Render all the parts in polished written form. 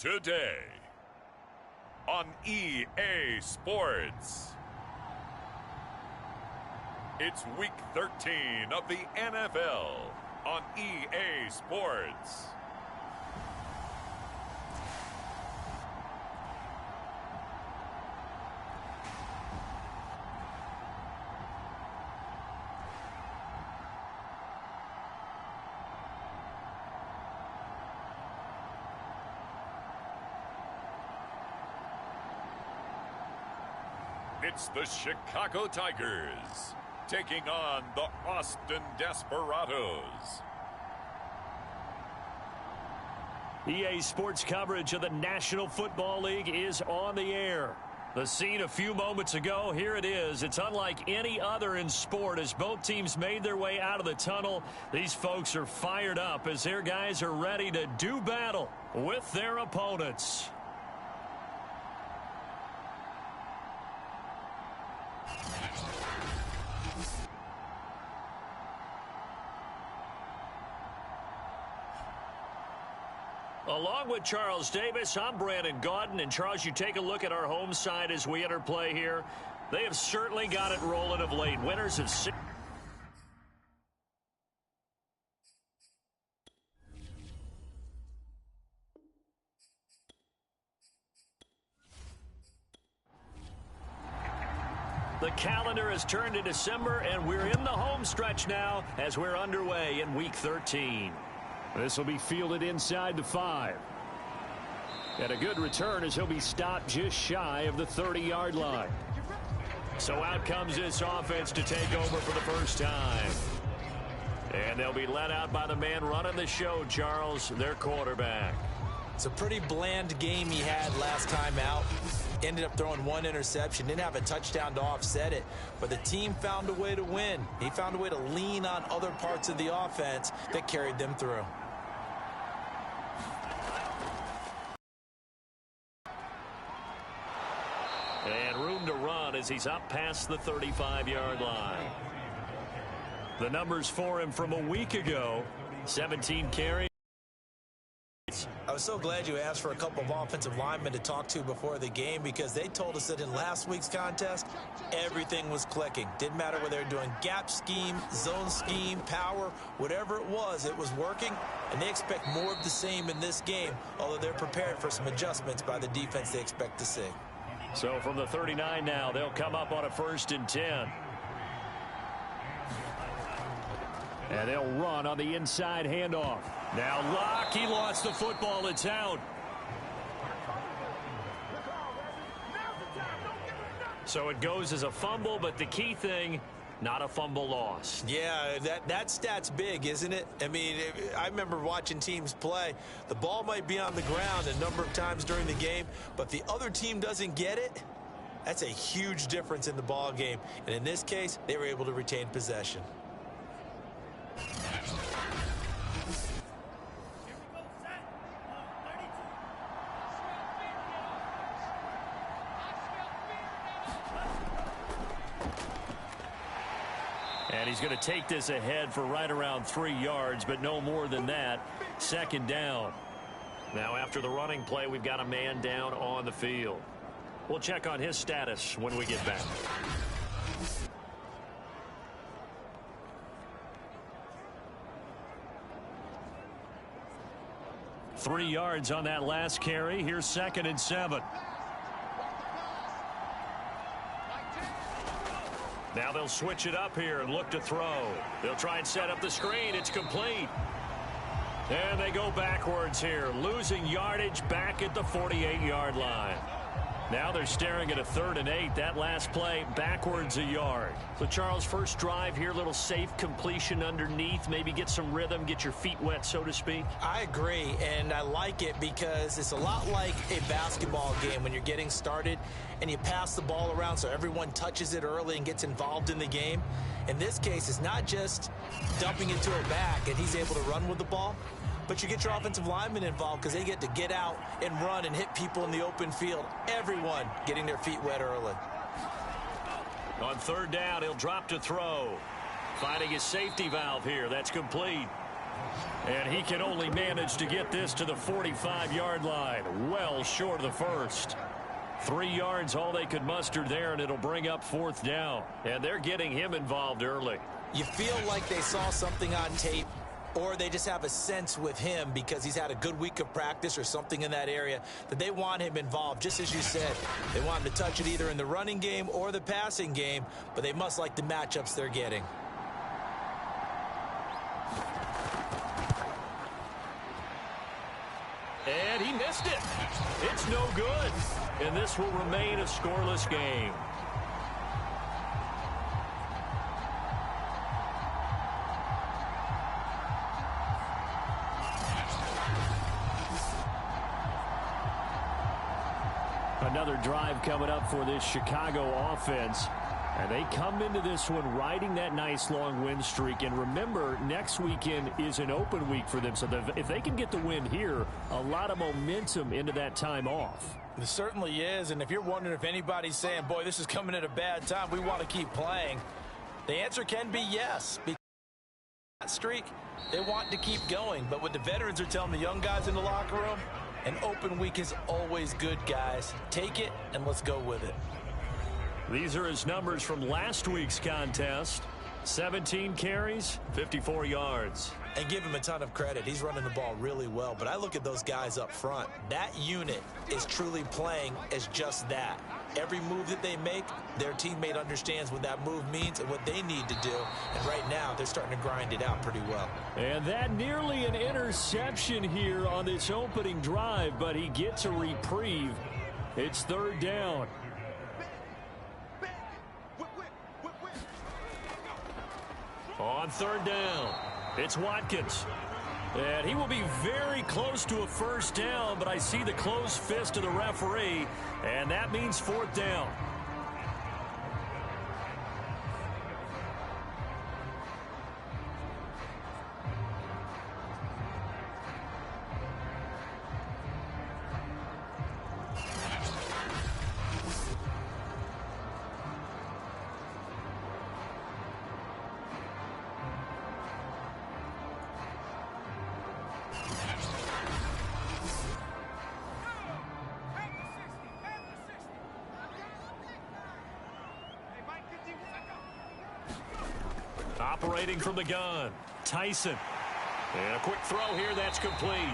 Today on EA Sports. It's week 13 of the NFL on EA Sports. It's the Chicago Tigers taking on the Austin Desperados. EA Sports coverage of the National Football League is on the air. The scene a few moments ago, here it is. It's unlike any other in sport as both teams made their way out of the tunnel. These folks are fired up as their guys are ready to do battle with their opponents. Along with Charles Davis, I'm Brandon Gaudin. And Charles, you take a look at our home side as we enter play here. They have certainly got it rolling of late. Winners of 6. The calendar has turned to December, and we're in the home stretch now as we're underway in Week 13. This will be fielded inside the 5. And a good return as he'll be stopped just shy of the 30-yard line. So out comes this offense to take over for the first time. And they'll be let out by the man running the show, Charles, their quarterback. It's a pretty bland game he had last time out. Ended up throwing one interception. Didn't have a touchdown to offset it. But the team found a way to win. He found a way to lean on other parts of the offense that carried them through. And room to run as he's up past the 35-yard line. The numbers for him from a week ago, 17 carries. I was so glad you asked for a couple of offensive linemen to talk to before the game because they told us that in last week's contest, everything was clicking. Didn't matter whether they were doing gap scheme, zone scheme, power, whatever it was working. And they expect more of the same in this game, although they're prepared for some adjustments by the defense they expect to see. So from the 39 now, they'll come up on a 1st and 10. And they'll run on the inside handoff. Now Locke, he lost the football. It's out. So it goes as a fumble, but the key thing, not a fumble loss. Yeah, that stat's big, isn't it? I mean, I remember watching teams play. The ball might be on the ground a number of times during the game, but the other team doesn't get it. That's a huge difference in the ball game. And in this case, they were able to retain possession. And he's going to take this ahead for right around 3 yards, but no more than that. 2nd down. Now after the running play, we've got a man down on the field. We'll check on his status when we get back. Three yards on that last carry. Here's 2nd and 7. Now they'll switch it up here and look to throw. They'll try and set up the screen. It's complete. And they go backwards here, losing yardage back at the 48-yard line. Now they're staring at a 3rd and 8. That last play, backwards a yard. So, Charles, first drive here, little safe completion underneath. Maybe get some rhythm, get your feet wet, so to speak. I agree, and I like it because it's a lot like a basketball game when you're getting started and you pass the ball around so everyone touches it early and gets involved in the game. In this case, it's not just dumping it to a back and he's able to run with the ball. But you get your offensive linemen involved because they get to get out and run and hit people in the open field. Everyone getting their feet wet early. On 3rd down, he'll drop to throw. Finding his safety valve here. That's complete. And he can only manage to get this to the 45-yard line. Well short of the first. 3 yards, all they could muster there, and it'll bring up 4th down. And they're getting him involved early. You feel like they saw something on tape, or they just have a sense with him because he's had a good week of practice or something in that area that they want him involved. Just as you said, they want him to touch it either in the running game or the passing game, but they must like the matchups they're getting. And he missed it. It's no good. And this will remain a scoreless game. Another drive coming up for this Chicago offense. And they come into this one riding that nice long win streak. And remember, next weekend is an open week for them. So if they can get the win here, a lot of momentum into that time off. It certainly is. And if you're wondering if anybody's saying, boy, this is coming at a bad time, we want to keep playing, the answer can be yes. Because that streak, they want to keep going. But what the veterans are telling the young guys in the locker room, an open week is always good, guys. Take it and let's go with it. These are his numbers from last week's contest. 17 carries, 54 yards. And give him a ton of credit. He's running the ball really well. But I look at those guys up front. That unit is truly playing as just that. Every move that they make, their teammate understands what that move means and what they need to do. And right now, they're starting to grind it out pretty well. And that nearly an interception here on this opening drive, but he gets a reprieve. It's 3rd down. On 3rd down, it's Watkins. And he will be very close to a 1st down, but I see the closed fist of the referee, and that means 4th down. Operating from the gun, Tyson. And a quick throw here, that's complete.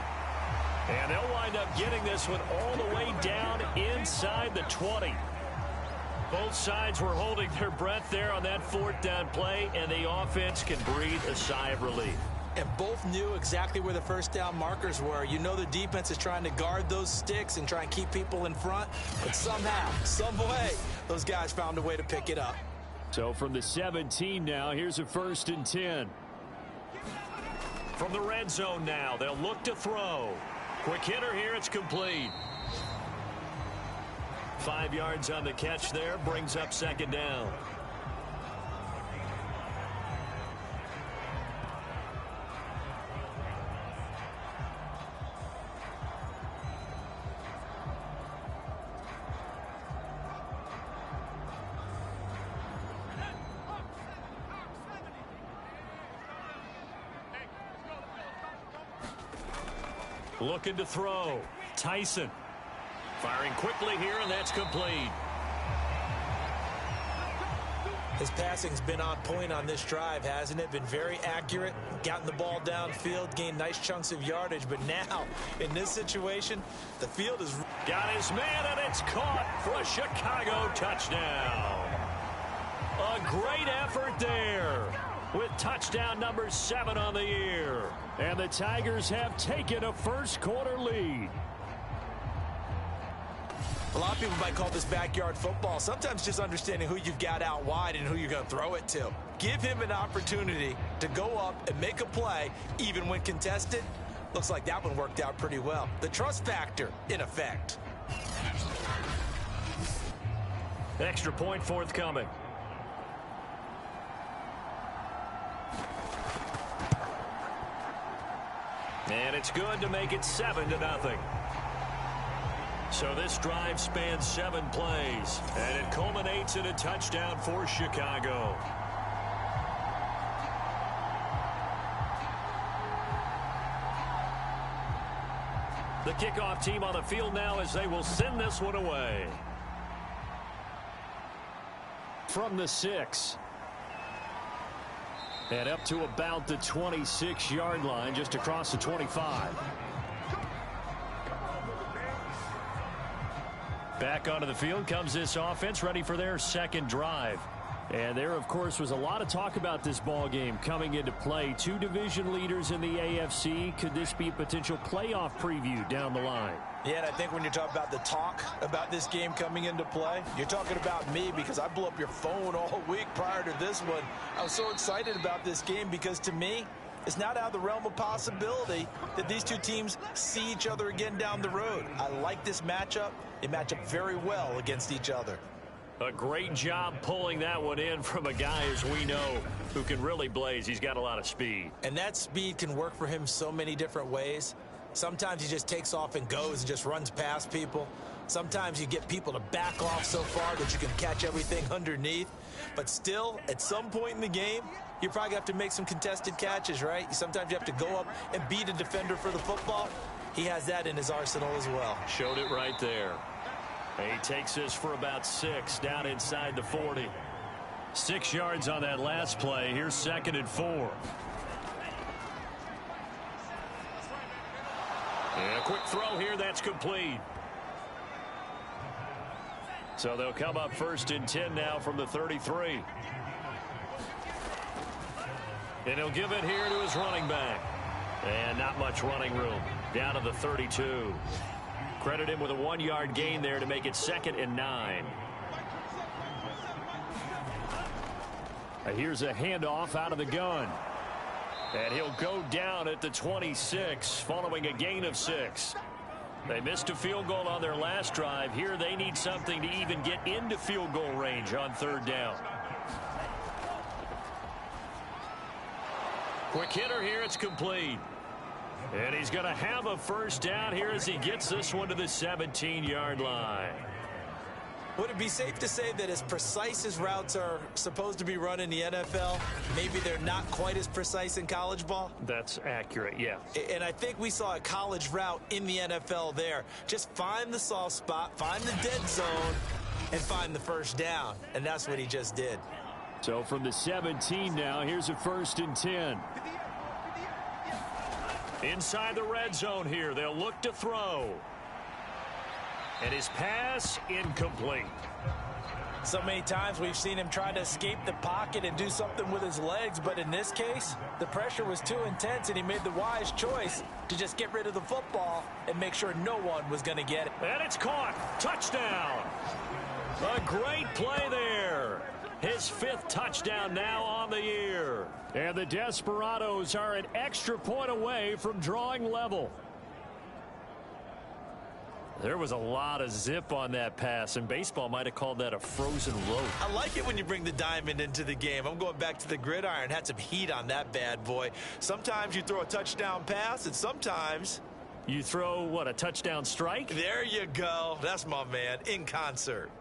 And they'll wind up getting this one all the way down inside the 20. Both sides were holding their breath there on that 4th down play, and the offense can breathe a sigh of relief. And both knew exactly where the 1st down markers were. You know the defense is trying to guard those sticks and try and keep people in front, but somehow, some way, those guys found a way to pick it up. So from the 17 now, here's a 1st and 10. From the red zone now, they'll look to throw. Quick hitter here, it's complete. 5 yards on the catch there, brings up 2nd down. Looking to throw. Tyson. Firing quickly here, and that's complete. His passing's been on point on this drive, hasn't it? Been very accurate, gotten the ball downfield, gained nice chunks of yardage. But now, in this situation, the field is... Got his man, and it's caught for a Chicago touchdown. A great effort there, with touchdown number 7 on the year. And the Tigers have taken a first-quarter lead. A lot of people might call this backyard football. Sometimes just understanding who you've got out wide and who you're going to throw it to. Give him an opportunity to go up and make a play, even when contested. Looks like that one worked out pretty well. The trust factor, in effect. Extra point forthcoming. And it's good to make it 7-0. So this drive spans 7 plays, and it culminates in a touchdown for Chicago. The kickoff team on the field now as they will send this one away. From the 6. And up to about the 26-yard line, just across the 25. Back onto the field comes this offense, ready for their second drive. And there, of course, was a lot of talk about this ball game coming into play. Two division leaders in the AFC. Could this be a potential playoff preview down the line? Yeah, and I think when you're talking about the talk about this game coming into play, you're talking about me because I blew up your phone all week prior to this one. I was so excited about this game because, to me, it's not out of the realm of possibility that these two teams see each other again down the road. I like this matchup. They match up very well against each other. A great job pulling that one in from a guy, as we know, who can really blaze. He's got a lot of speed. And that speed can work for him so many different ways. Sometimes he just takes off and goes and just runs past people. Sometimes you get people to back off so far that you can catch everything underneath. But still, at some point in the game, you probably have to make some contested catches, right? Sometimes you have to go up and beat a defender for the football. He has that in his arsenal as well. Showed it right there. He takes this for about 6 down inside the 40. 6 yards on that last play. Here's 2nd and 4. And a quick throw here. That's complete. So they'll come up 1st and 10 now from the 33. And he'll give it here to his running back. And not much running room. Down to the 32. Credit him with a 1-yard gain there to make it 2nd and 9. Here's a handoff out of the gun. And he'll go down at the 26 following a gain of 6. They missed a field goal on their last drive. Here they need something to even get into field goal range on 3rd down. Quick hitter here. It's complete. And he's going to have a 1st down here as he gets this one to the 17-yard line. Would it be safe to say that as precise as routes are supposed to be run in the NFL, maybe they're not quite as precise in college ball? That's accurate, yeah. And I think we saw a college route in the NFL there. Just find the soft spot, find the dead zone, and find the 1st down. And that's what he just did. So from the 17 now, here's a 1st and 10. Inside the red zone here, they'll look to throw. And his pass incomplete. So many times we've seen him try to escape the pocket and do something with his legs, but in this case, the pressure was too intense and he made the wise choice to just get rid of the football and make sure no one was going to get it. And it's caught. Touchdown. A great play there. His 5th touchdown now on the year. And the Desperados are an extra point away from drawing level. There was a lot of zip on that pass, and baseball might have called that a frozen rope. I like it when you bring the diamond into the game. I'm going back to the gridiron. Had some heat on that bad boy. Sometimes you throw a touchdown pass, and sometimes you throw, what, a touchdown strike? There you go. That's my man, in concert.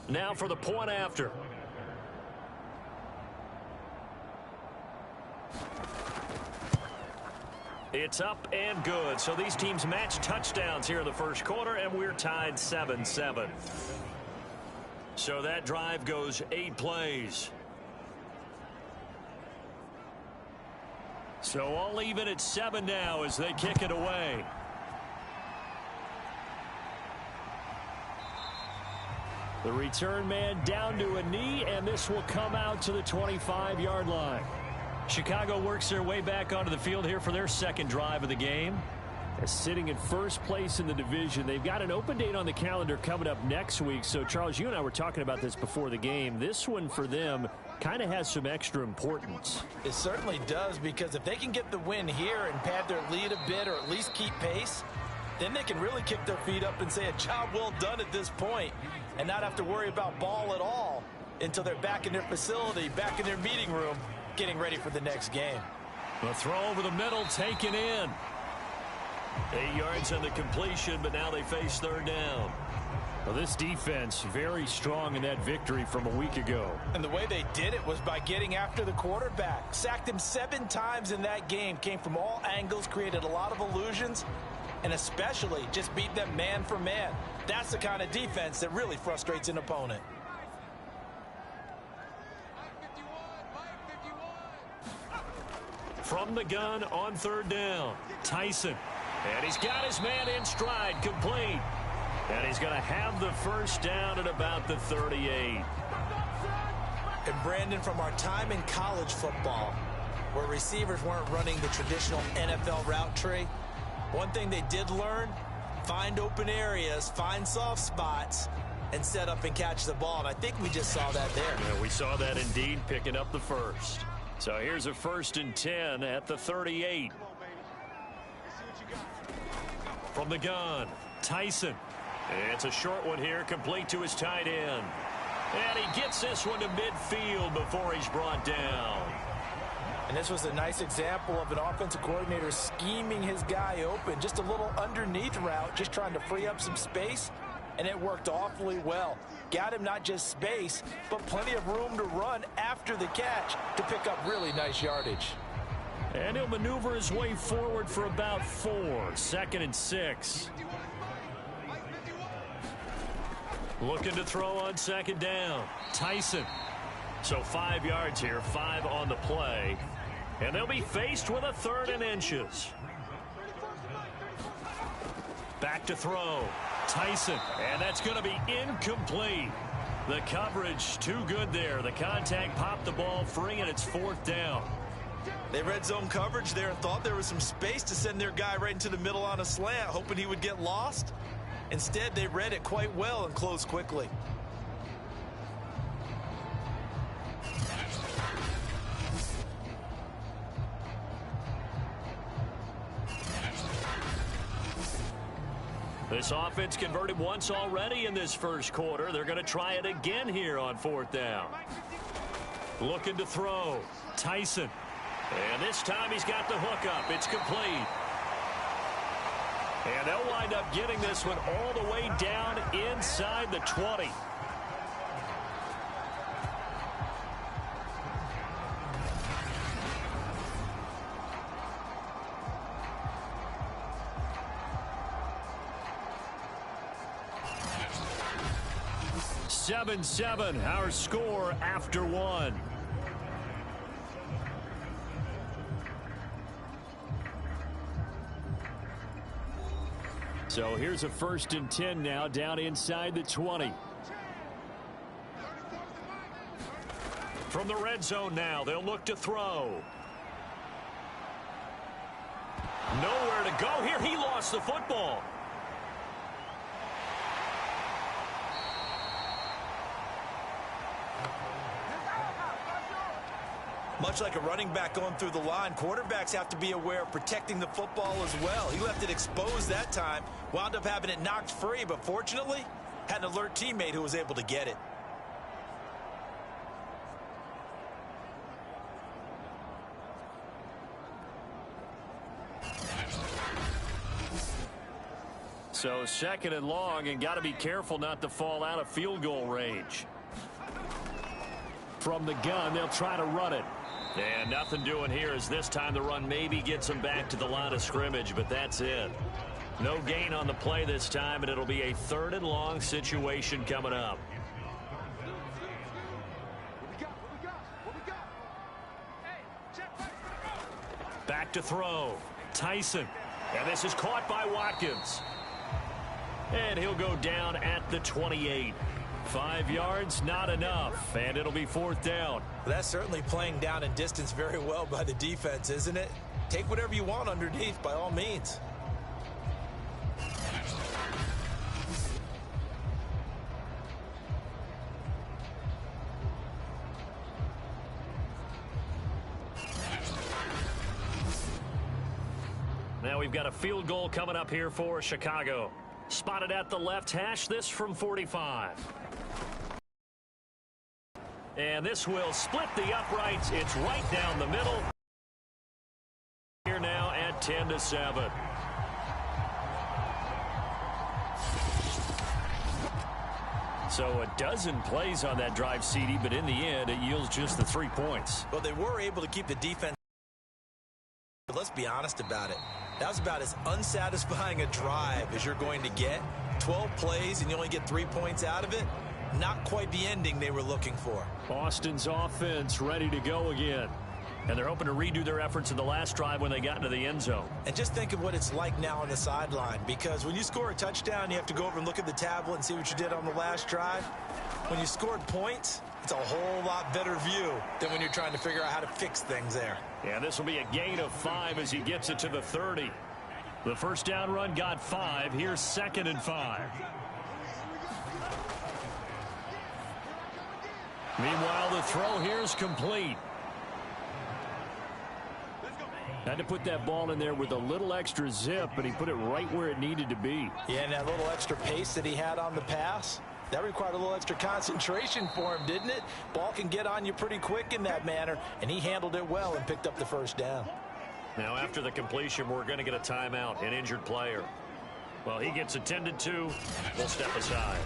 Now for the point after. It's up and good. So these teams match touchdowns here in the 1st quarter, and we're tied 7-7. So that drive goes 8 plays. So all even at 7 now as they kick it away. The return man down to a knee, and this will come out to the 25-yard line. Chicago works their way back onto the field here for their 2nd drive of the game. Sitting in 1st place in the division. They've got an open date on the calendar coming up next week. So, Charles, you and I were talking about this before the game. This one for them kind of has some extra importance. It certainly does, because if they can get the win here and pad their lead a bit or at least keep pace, then they can really kick their feet up and say a job well done at this point and not have to worry about ball at all until they're back in their facility, back in their meeting room, getting ready for the next game. The throw over the middle taken in. 8 yards on the completion, but now they face third down. Well, this defense very strong in that victory from a week ago. And the way they did it was by getting after the quarterback. Sacked him 7 times in that game. Came from all angles, created a lot of illusions, and especially just beat them man for man. That's the kind of defense that really frustrates an opponent. From the gun on third down, Tyson. And he's got his man in stride, complete. And he's going to have the first down at about the 38. And Brandon, from our time in college football, where receivers weren't running the traditional NFL route tree, one thing they did learn, find open areas, find soft spots, and set up and catch the ball. And I think we just saw that there. Yeah, we saw that indeed, picking up the first. So here's a 1st and 10 at the 38. From the gun, Tyson. It's a short one here, complete to his tight end. And he gets this one to midfield before he's brought down. And this was a nice example of an offensive coordinator scheming his guy open. Just a little underneath route, just trying to free up some space. And it worked awfully well. Got him not just space, but plenty of room to run after the catch to pick up really nice yardage. And he'll maneuver his way forward for about 4. 2nd and 6. Looking to throw on 2nd down. Tyson. So 5 yards here, 5 on the play. And they'll be faced with a 3rd and inches. Back to throw. Tyson. And that's going to be incomplete. The coverage too good there. The contact popped the ball free, and it's 4th down. They read zone coverage there and thought there was some space to send their guy right into the middle on a slant, hoping he would get lost. Instead, they read it quite well and closed quickly. This offense converted once already in this first quarter. They're going to try it again here on 4th down. Looking to throw. Tyson. And this time he's got the hook up. It's complete. And they'll wind up getting this one all the way down inside the 20. Seven, our score after 1. So here's a 1st and 10 now, down inside the 20. From the red zone now, they'll look to throw. Nowhere to go here. He lost the football. Much like a running back going through the line, quarterbacks have to be aware of protecting the football as well. He left it exposed that time, wound up having it knocked free, but fortunately, had an alert teammate who was able to get it. So 2nd and long, and got to be careful not to fall out of field goal range. From the gun, they'll try to run it. And nothing doing here as this time the run maybe gets them back to the line of scrimmage, but that's it. No gain on the play this time, and it'll be a 3rd and long situation coming up. Back to throw. Tyson. And this is caught by Watkins. And he'll go down at the 28. 5 yards, not enough, and it'll be 4th down. That's certainly playing down in distance very well by the defense, isn't it? Take whatever you want underneath, by all means. Now we've got a field goal coming up here for Chicago. Spotted at the left hash, this from 45. And this will split the uprights. It's right down the middle. Here now at 10-7. So a dozen plays on that drive, CD, but in the end, it yields just the 3 points. Well, they were able to keep the defense. But let's be honest about it. That was about as unsatisfying a drive as you're going to get. 12 plays and you only get 3 points out of it. Not quite the ending they were looking for. Boston's offense ready to go again. And they're hoping to redo their efforts in the last drive when they got into the end zone. And just think of what it's like now on the sideline, because when you score a touchdown, you have to go over and look at the tablet and see what you did on the last drive. When you scored points, it's a whole lot better view than when you're trying to figure out how to fix things there. Yeah, this will be a gain of 5 as he gets it to the 30. The first down run got 5. Here's 2nd and 5. Meanwhile, the throw here is complete. Had to put that ball in there with a little extra zip, but he put it right where it needed to be. Yeah, and that little extra pace that he had on the pass, that required a little extra concentration for him, didn't it? Ball can get on you pretty quick in that manner, and he handled it well and picked up the first down. Now, after the completion, we're going to get a timeout, an injured player. Well, he gets attended to. We'll step aside.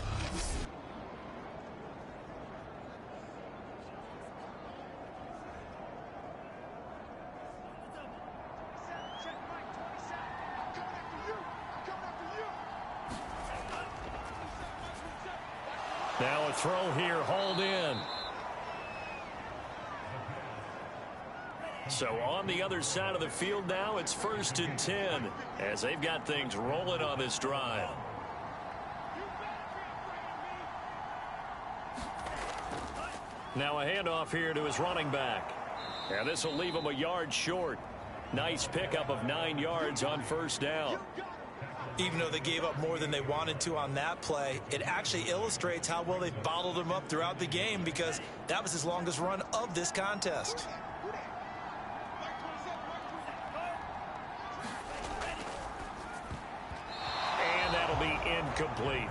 Now a throw here, hauled in. So on the other side of the field now, it's 1st and 10 as they've got things rolling on this drive. Now a handoff here to his running back. And this will leave him a yard short. Nice pickup of 9 yards on 1st down. Even though they gave up more than they wanted to on that play, it actually illustrates how well they've bottled him up throughout the game, because that was his longest run of this contest. And that'll be incomplete.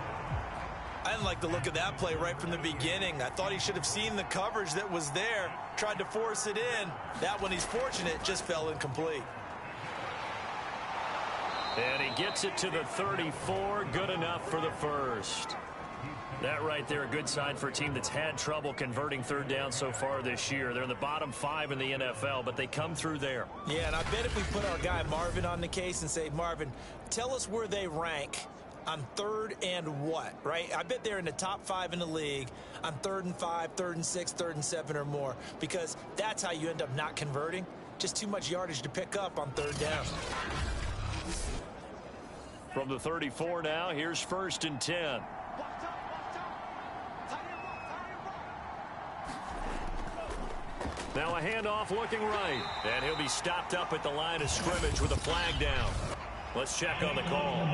I didn't like the look of that play right from the beginning. I thought he should have seen the coverage that was there, tried to force it in. That one, he's fortunate, just fell incomplete. And he gets it to the 34. Good enough for the first. That right there, a good sign for a team that's had trouble converting 3rd down so far this year. They're in the bottom 5 in the NFL, but they come through there. Yeah, and I bet if we put our guy Marvin on the case and say, Marvin, tell us where they rank on 3rd and what, right? I bet they're in the top 5 in the league on 3rd and 5, 3rd and 6, 3rd and 7 or more, because that's how you end up not converting. Just too much yardage to pick up on 3rd down. From the 34 now, here's 1st and 10. Now a handoff looking right. And he'll be stopped up at the line of scrimmage with a flag down. Let's check on the call.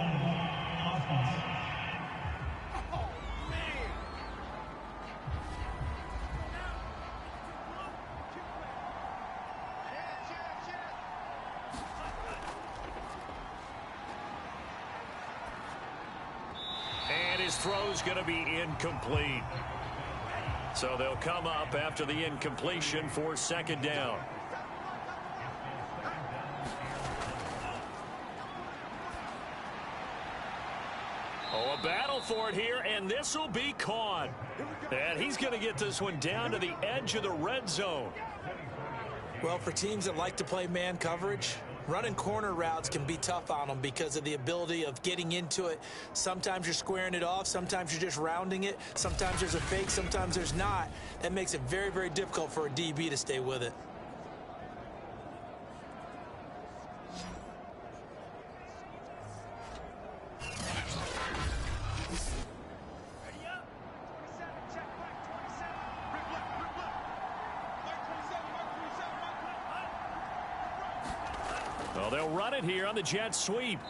His throw's going to be incomplete. So they'll come up after the incompletion for 2nd down. Oh, a battle for it here, and this will be caught. And he's going to get this one down to the edge of the red zone. Well, for teams that like to play man coverage, running corner routes can be tough on them because of the ability of getting into it. Sometimes you're squaring it off. Sometimes you're just rounding it. Sometimes there's a fake. Sometimes there's not. That makes it very, very difficult for a DB to stay with it. Well, they'll run it here on the jet sweep.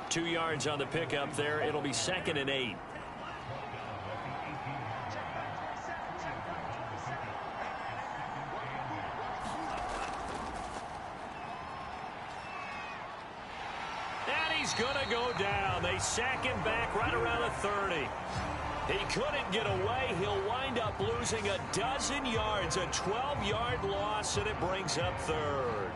2 yards on the pickup there. It'll be 2nd and 8. And he's going to go down. They sack him back right around the 30. He couldn't get away. He'll wind up losing a dozen yards, a 12-yard loss, and it brings up 3rd.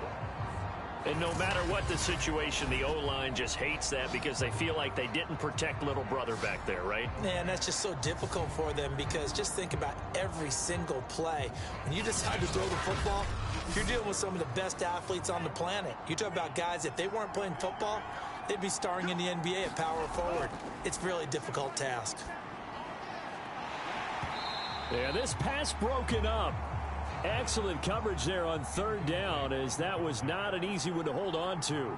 And no matter what the situation, the O-line just hates that because they feel like they didn't protect little brother back there, right? Man, that's just so difficult for them because just think about every single play. When you decide to throw the football, you're dealing with some of the best athletes on the planet. You talk about guys, if they weren't playing football, they'd be starring in the NBA at power forward. It's a really difficult task. Yeah, this pass broken up. Excellent coverage there on third down, as that was not an easy one to hold on to.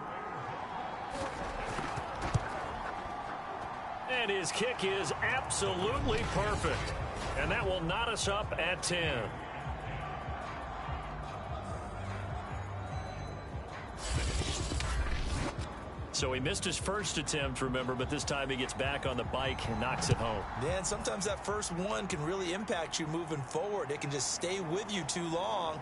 And his kick is absolutely perfect. And that will knot us up at 10. So he missed his first attempt, remember, but this time he gets back on the bike and knocks it home. Yeah, and sometimes that first one can really impact you moving forward. It can just stay with you too long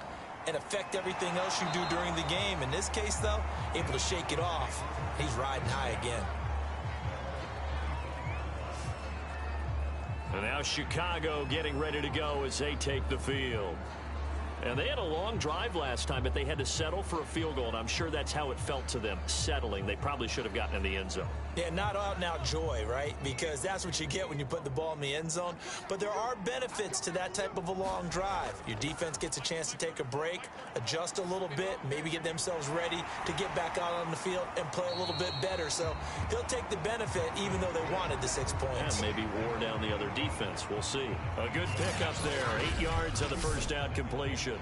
and affect everything else you do during the game. In this case, though, able to shake it off. He's riding high again. And now Chicago getting ready to go as they take the field. And they had a long drive last time, but they had to settle for a field goal, and I'm sure that's how it felt to them, settling. They probably should have gotten in the end zone. Yeah, not out-and-out joy, right? Because that's what you get when you put the ball in the end zone. But there are benefits to that type of a long drive. Your defense gets a chance to take a break, adjust a little bit, maybe get themselves ready to get back out on the field and play a little bit better. So they'll take the benefit even though they wanted the 6 points. And maybe wore down the other defense. We'll see. A good pickup there. 8 yards on the first down completion.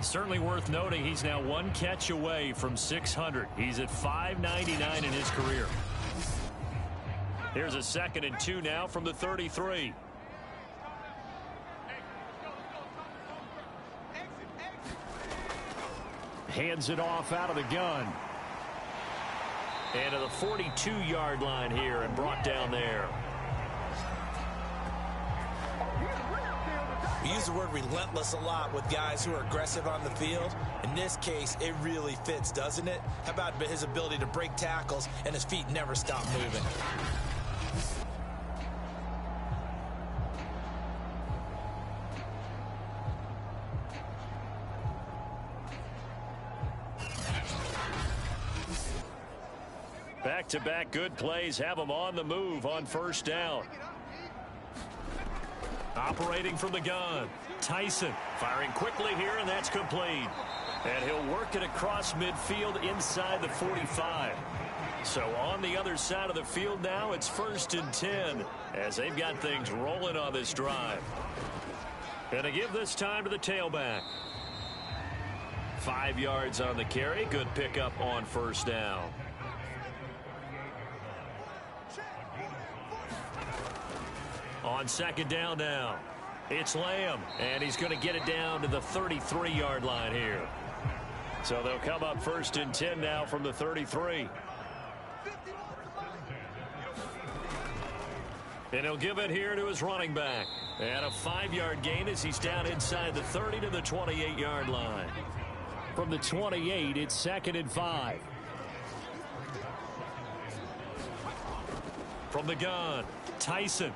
Certainly worth noting he's now one catch away from 600. He's at 599 in his career. Here's a 2nd and 2 now from the 33. Hands it off out of the gun. And to the 42-yard line here and brought down there. We use the word relentless a lot with guys who are aggressive on the field. In this case, it really fits, doesn't it? How about his ability to break tackles and his feet never stop moving? Back-to-back good plays have him on the move on first down. Operating from the gun, Tyson firing quickly here, and that's complete. And he'll work it across midfield inside the 45. So on the other side of the field now, it's 1st and 10 as they've got things rolling on this drive. And to give this time to the tailback. 5 yards on the carry. Good pickup on first down. On 2nd down now, it's Lamb, and he's going to get it down to the 33-yard line here. So they'll come up 1st and 10 now from the 33. And he'll give it here to his running back. And a 5-yard gain as he's down inside the 30 to the 28-yard line. From the 28, it's 2nd and 5. From the gun, Tyson.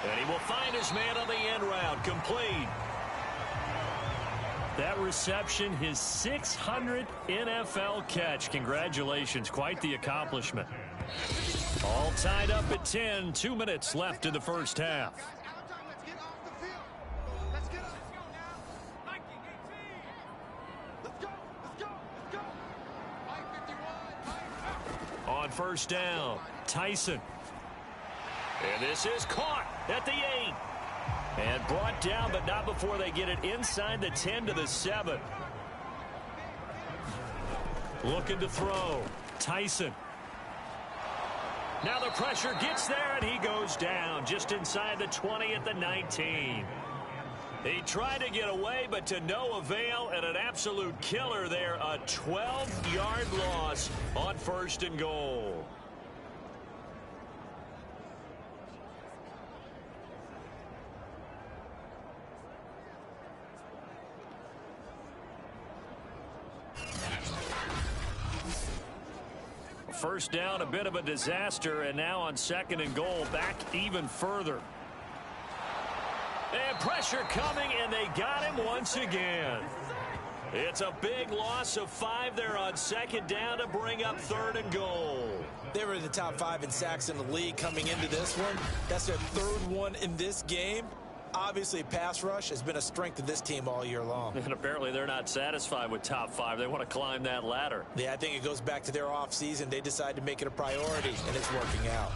And he will find his man on the end route, complete. That reception, his 600th NFL catch. Congratulations, quite the accomplishment. All tied up at 10, 2 minutes left in the first half. On first down, Tyson. And this is caught at the 8. And brought down, but not before they get it inside the 10 to the 7. Looking to throw. Tyson. Now the pressure gets there, and he goes down just inside the 20 at the 19. He tried to get away, but to no avail, and an absolute killer there. A 12-yard loss on 1st and goal. First down, a bit of a disaster, and now on 2nd and goal, back even further. And pressure coming, and they got him once again. It's a big loss of 5 there on second down to bring up 3rd and goal. They were in the top 5 in sacks in the league coming into this one. That's their 3rd one in this game. Obviously, pass rush has been a strength of this team all year long. And apparently they're not satisfied with top 5. They want to climb that ladder. Yeah, I think it goes back to their offseason. They decided to make it a priority, and it's working out.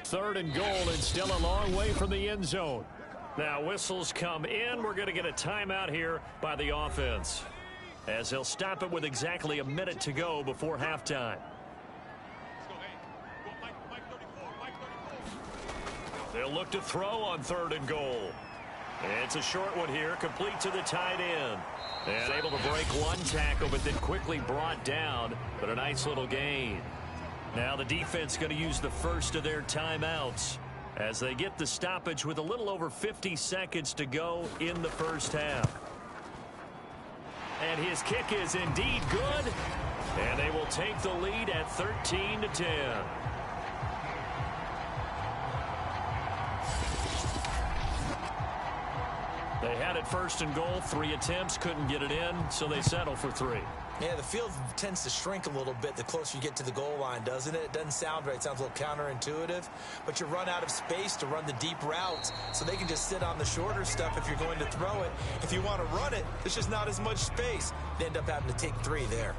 3rd and goal, and still a long way from the end zone. Now whistles come in. We're going to get a timeout here by the offense, as they'll stop it with exactly a minute to go before halftime. They'll look to throw on 3rd and goal. It's a short one here, complete to the tight end. And able to break one tackle, but then quickly brought down. But a nice little gain. Now the defense going to use the first of their timeouts as they get the stoppage with a little over 50 seconds to go in the first half. And his kick is indeed good. And they will take the lead at 13-10. They had it 1st and goal, 3 attempts, couldn't get it in, so they settle for 3. Yeah, the field tends to shrink a little bit the closer you get to the goal line, doesn't it? It doesn't sound right. It sounds a little counterintuitive. But you run out of space to run the deep routes, so they can just sit on the shorter stuff if you're going to throw it. If you want to run it, there's just not as much space. They end up having to take 3 there.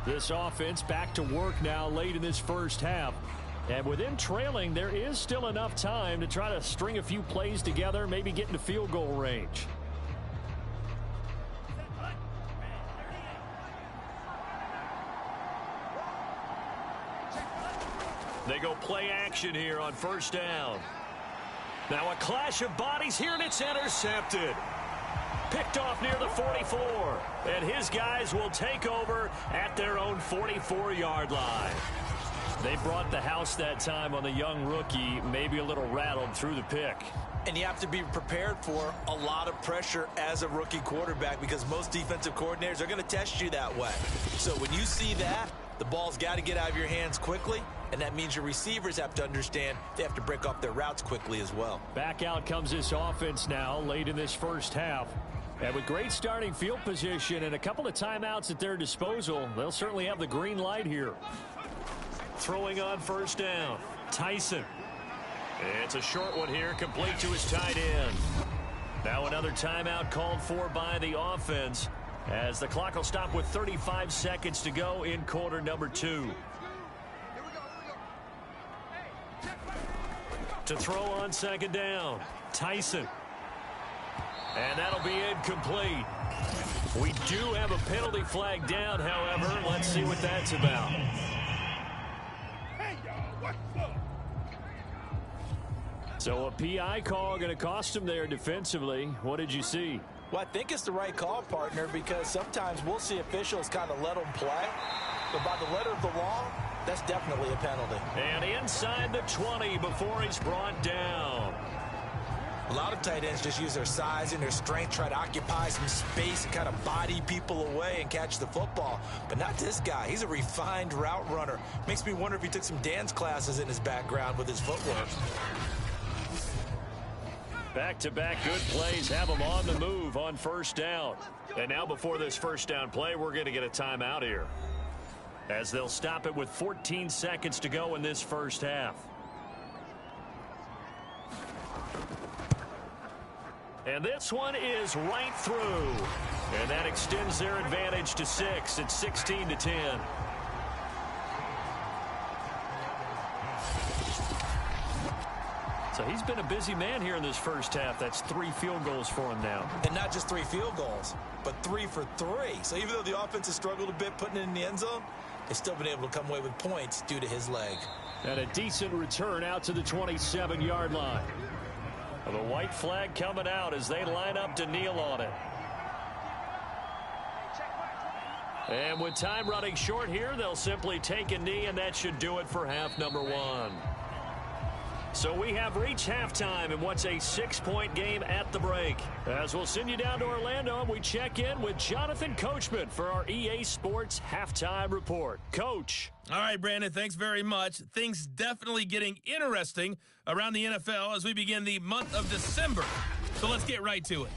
This offense back to work now late in this first half. And with them trailing, there is still enough time to try to string a few plays together, maybe get into field goal range. They go play action here on 1st down. Now a clash of bodies here, and it's intercepted. Picked off near the 44. And his guys will take over at their own 44-yard line. They brought the house that time on the young rookie, maybe a little rattled through the pick. And you have to be prepared for a lot of pressure as a rookie quarterback because most defensive coordinators are going to test you that way. So when you see that, the ball's got to get out of your hands quickly, and that means your receivers have to understand they have to break off their routes quickly as well. Back out comes this offense now late in this first half. And with great starting field position and a couple of timeouts at their disposal, they'll certainly have the green light here. Throwing on 1st down, Tyson. It's a short one here, complete to his tight end. Now another timeout called for by the offense as the clock will stop with 35 seconds to go in quarter number 2. To throw on 2nd down, Tyson. And that'll be incomplete. We do have a penalty flag down, however. Let's see what that's about. So a PI call going to cost him there defensively. What did you see? Well, I think it's the right call, partner, because sometimes we'll see officials kind of let them play. But by the letter of the law, that's definitely a penalty. And inside the 20 before he's brought down. A lot of tight ends just use their size and their strength, try to occupy some space and kind of body people away and catch the football. But not this guy. He's a refined route runner. Makes me wonder if he took some dance classes in his background with his footwork. Back-to-back good plays have him on the move on 1st down. And now before this 1st down play, we're going to get a timeout here, as they'll stop it with 14 seconds to go in this first half. And this one is right through. And that extends their advantage to 6. It's 16-10. So he's been a busy man here in this first half. That's 3 field goals for him now. And not just 3 field goals, but 3 for 3. So even though the offense has struggled a bit putting it in the end zone, they've still been able to come away with points due to his leg. And a decent return out to the 27-yard line. The white flag coming out as they line up to kneel on it. And with time running short here, they'll simply take a knee, and that should do it for half number 1. So we have reached halftime in what's a 6-point game at the break. As we'll send you down to Orlando, and we check in with Jonathan Coachman for our EA Sports Halftime Report. Coach. All right, Brandon, thanks very much. Things definitely getting interesting around the NFL as we begin the month of December. So let's get right to it.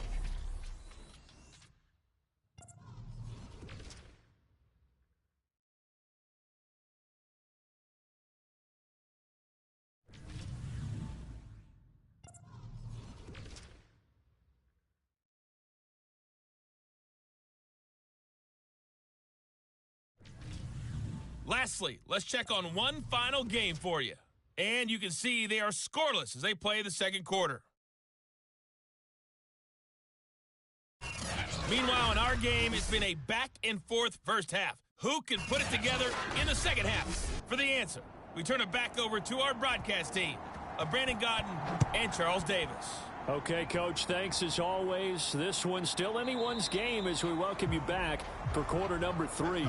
Lastly, let's check on one final game for you. And you can see they are scoreless as they play the second quarter. Meanwhile, in our game, it's been a back-and-forth first half. Who can put it together in the second half? For the answer, we turn it back over to our broadcast team of Brandon Godden and Charles Davis. Okay, Coach, thanks as always. This one's still anyone's game as we welcome you back for quarter number 3.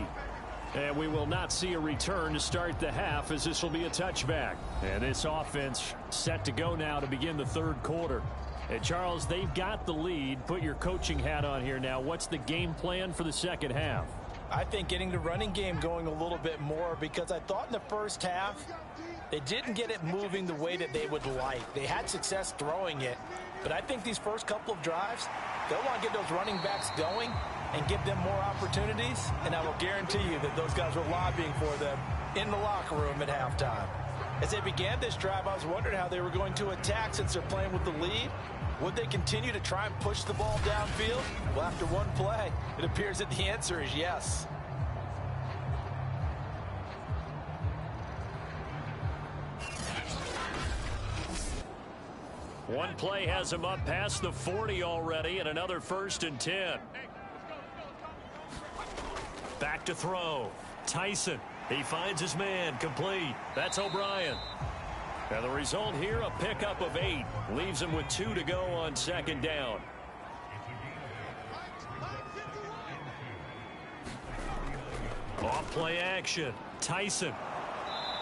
And we will not see a return to start the half as this will be a touchback. And this offense set to go now to begin the third quarter. And Charles, they've got the lead. Put your coaching hat on here now. What's the game plan for the second half? I think getting the running game going a little bit more, because I thought in the first half they didn't get it moving the way that they would like. They had success throwing it, but I think these first couple of drives, they'll want to get those running backs going and give them more opportunities, and I will guarantee you that those guys were lobbying for them in the locker room at halftime. As they began this drive, I was wondering how they were going to attack since they're playing with the lead. Would they continue to try and push the ball downfield? Well, after one play, it appears that the answer is yes. One play has him up past the 40 already, and another 1st and 10. Back to throw. Tyson. He finds his man. Complete. That's O'Brien. And the result here, a pickup of 8. Leaves him with 2 to go on second down. Off play action. Tyson.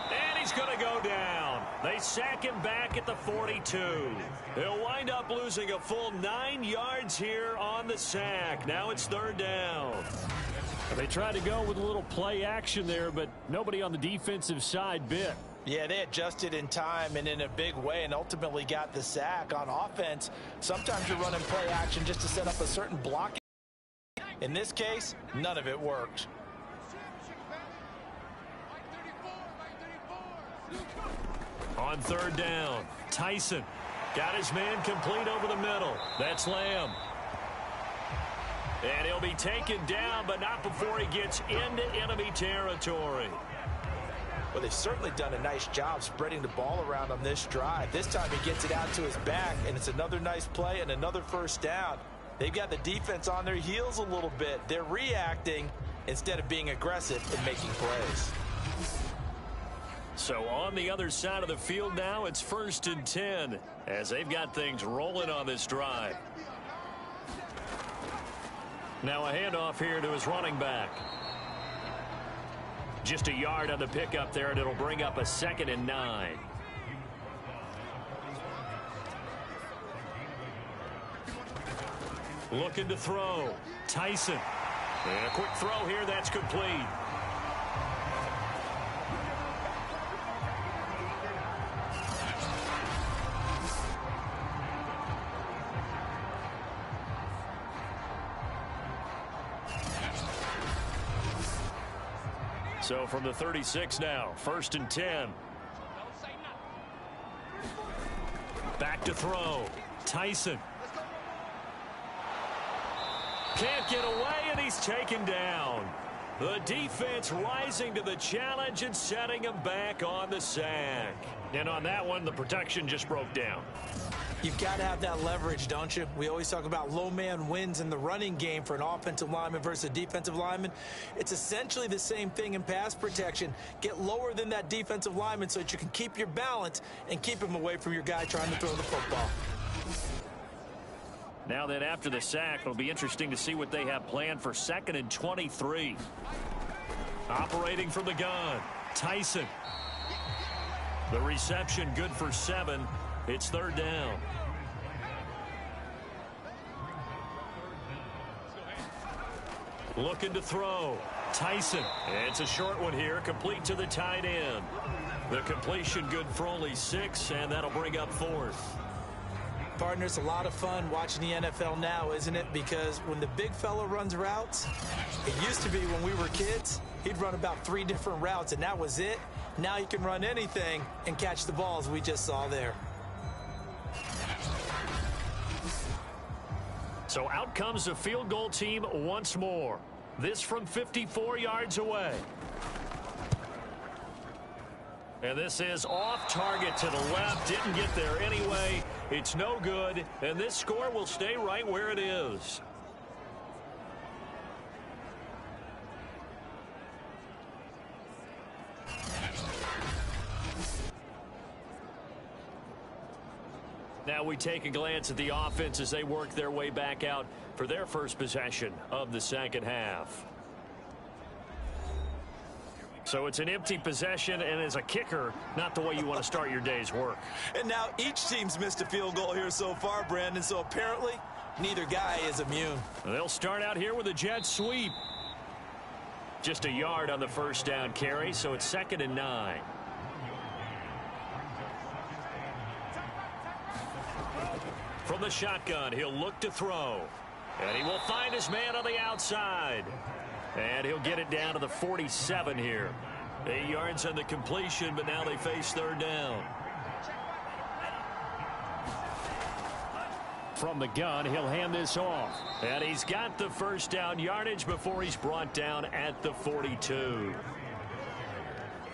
And he's going to go down. They sack him back at the 42. He'll wind up losing a full 9 yards here on the sack. Now it's third down. They tried to go with a little play action there, but nobody on the defensive side bit. Yeah, they adjusted in time and in a big way and ultimately got the sack. On offense, sometimes you're running play action just to set up a certain block. In this case, none of it worked. On third down, Tyson got his man complete over the middle. That's Lamb. And he'll be taken down, but not before he gets into enemy territory. Well, they've certainly done a nice job spreading the ball around on this drive. This time he gets it out to his back, and it's another nice play and another first down. They've got the defense on their heels a little bit. They're reacting instead of being aggressive and making plays. So on the other side of the field now, it's 1st and 10 as they've got things rolling on this drive. Now a handoff here to his running back. Just a yard on the pickup there, and it'll bring up a 2nd and 9. Looking to throw. Tyson. And a quick throw here, that's complete. So from the 36 now, 1st and 10. Back to throw. Tyson. Can't get away, and he's taken down. The defense rising to the challenge and setting him back on the sack. And on that one, the protection just broke down. You've got to have that leverage, don't you? We always talk about low man wins in the running game for an offensive lineman versus a defensive lineman. It's essentially the same thing in pass protection. Get lower than that defensive lineman so that you can keep your balance and keep him away from your guy trying to throw the football. Now then, after the sack, it'll be interesting to see what they have planned for 2nd and 23. Operating from the gun, Tyson. The reception good for 7. It's third down. Looking to throw. Tyson. It's a short one here, complete to the tight end. The completion good for only 6, and that'll bring up 4th. Partner, it's a lot of fun watching the NFL now, isn't it? Because when the big fella runs routes, it used to be when we were kids, he'd run about 3 different routes, and that was it. Now he can run anything and catch the balls we just saw there. So out comes the field goal team once more. This from 54 yards away. And this is off target to the left. Didn't get there anyway. It's no good. And this score will stay right where it is. Now we take a glance at the offense as they work their way back out for their first possession of the second half. So it's an empty possession, and as a kicker, not the way you want to start your day's work. And now each team's missed a field goal here so far, Brandon, so apparently neither guy is immune. They'll start out here with a jet sweep. Just a yard on the first down carry, so it's 2nd and 9. From the shotgun, he'll look to throw. And he will find his man on the outside. And he'll get it down to the 47 here. 8 yards on the completion, but now they face 3rd down. From the gun, he'll hand this off. And he's got the first down yardage before he's brought down at the 42.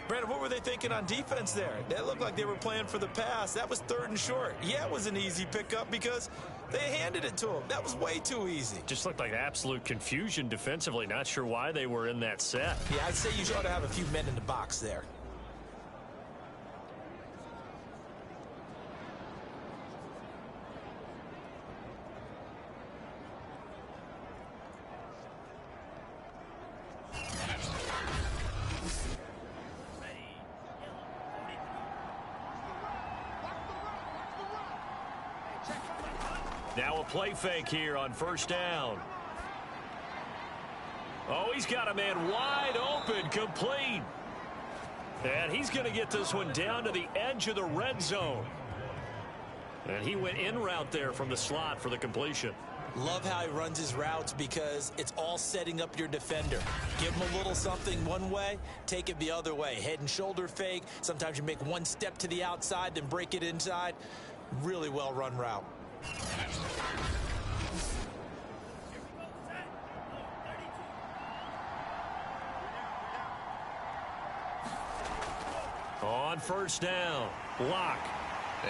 Brandon, what were they thinking on defense there? That looked like they were playing for the pass. That was 3rd and short. Yeah, it was an easy pickup because they handed it to him. That was way too easy. Just looked like absolute confusion defensively. Not sure why they were in that set. Yeah, I'd say you ought to have a few men in the box there. Now a play fake here on 1st down. Oh, he's got a man wide open, complete. And he's going to get this one down to the edge of the red zone. And he went in route there from the slot for the completion. Love how he runs his routes because it's all setting up your defender. Give him a little something one way, take it the other way. Head and shoulder fake. Sometimes you make one step to the outside, then break it inside. Really well run route. On 1st down, block.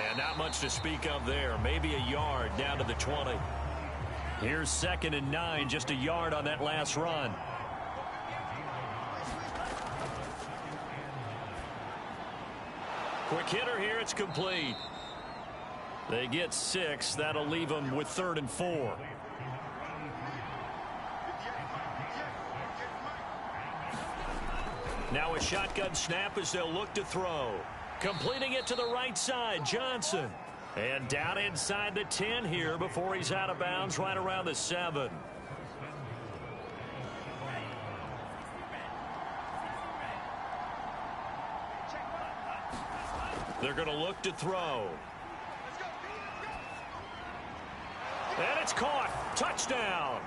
And not much to speak of there. Maybe a yard down to the 20. Here's 2nd and 9, just a yard on that last run. Quick hitter here, it's complete. They get 6. That'll leave them with 3rd and 4. Now a shotgun snap as they'll look to throw. Completing it to the right side, Johnson. And down inside the 10 here before he's out of bounds right around the 7. They're going to look to throw. And it's caught. Touchdown.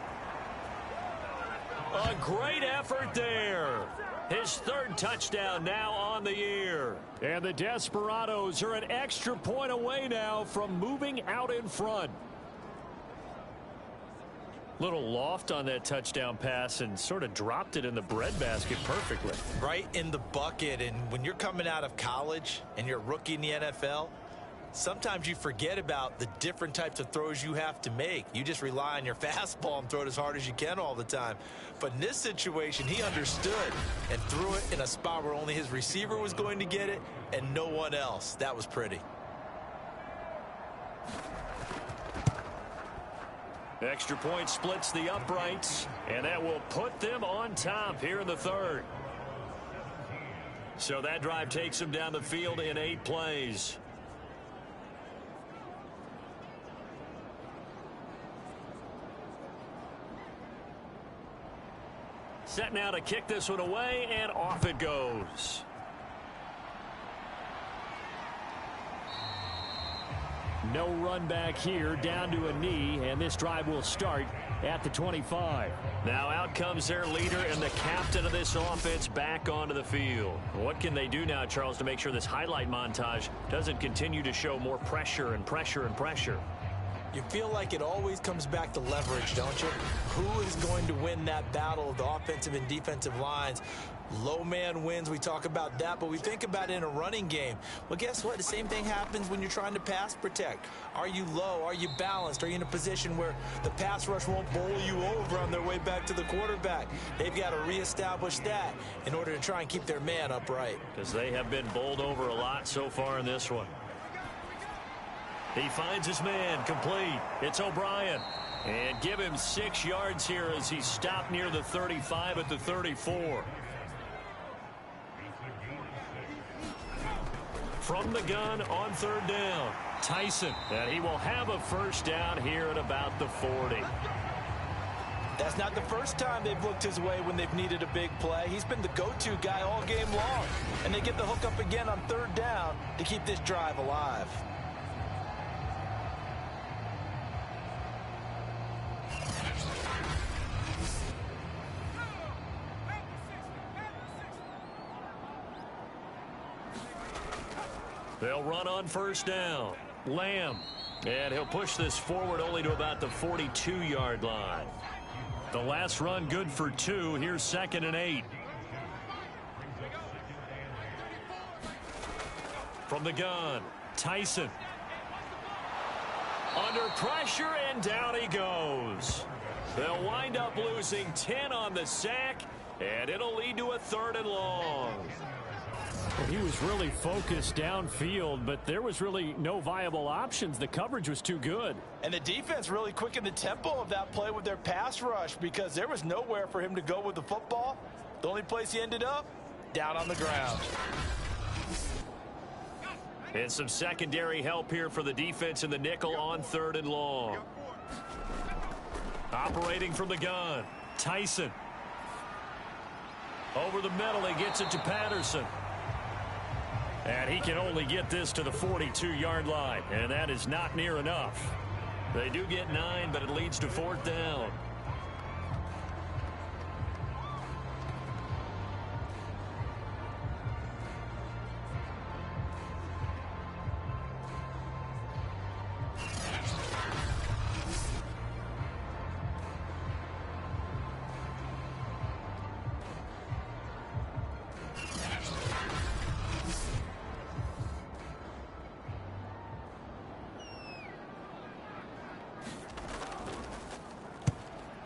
A great effort there. His 3rd touchdown now on the year. And the Desperados are an extra point away now from moving out in front. Little loft on that touchdown pass and sort of dropped it in the breadbasket perfectly. Right in the bucket. And when you're coming out of college and you're a rookie in the NFL, sometimes you forget about the different types of throws you have to make. You just rely on your fastball and throw it as hard as you can all the time. But in this situation, he understood and threw it in a spot where only his receiver was going to get it and no one else. That was pretty. Extra point splits the uprights, and that will put them on top here in the 3rd. So that drive takes them down the field in 8 plays. Set now to kick this one away, and off it goes. No run back here, down to a knee, and this drive will start at the 25. Now out comes their leader and the captain of this offense back onto the field. What can they do now, Charles, to make sure this highlight montage doesn't continue to show more pressure and pressure and pressure? You feel like it always comes back to leverage, don't you? Who is going to win that battle of the offensive and defensive lines? Low man wins. We talk about that, but we think about it in a running game. Well, guess what? The same thing happens when you're trying to pass protect. Are you low? Are you balanced? Are you in a position where the pass rush won't bowl you over on their way back to the quarterback? They've got to reestablish that in order to try and keep their man upright. Because they have been bowled over a lot so far in this one. He finds his man, complete. It's O'Brien. And give him 6 yards here as he stopped near the 35 at the 34. From the gun on 3rd down, Tyson. And he will have a first down here at about the 40. That's not the first time they've looked his way when they've needed a big play. He's been the go-to guy all game long. And they get the hook up again on 3rd down to keep this drive alive. They'll run on 1st down. Lamb. And he'll push this forward only to about the 42-yard line. The last run good for 2. Here's 2nd and 8. From the gun, Tyson. Under pressure, and down he goes. They'll wind up losing 10 on the sack, and it'll lead to a 3rd and long. He was really focused downfield, but there was really no viable options. The coverage was too good. And the defense really quickened the tempo of that play with their pass rush because there was nowhere for him to go with the football. The only place he ended up, down on the ground. And some secondary help here for the defense in the nickel on 3rd and long. Operating from the gun, Tyson. Over the middle, he gets it to Patterson. And he can only get this to the 42-yard line, and that is not near enough. They do get 9, but it leads to 4th down.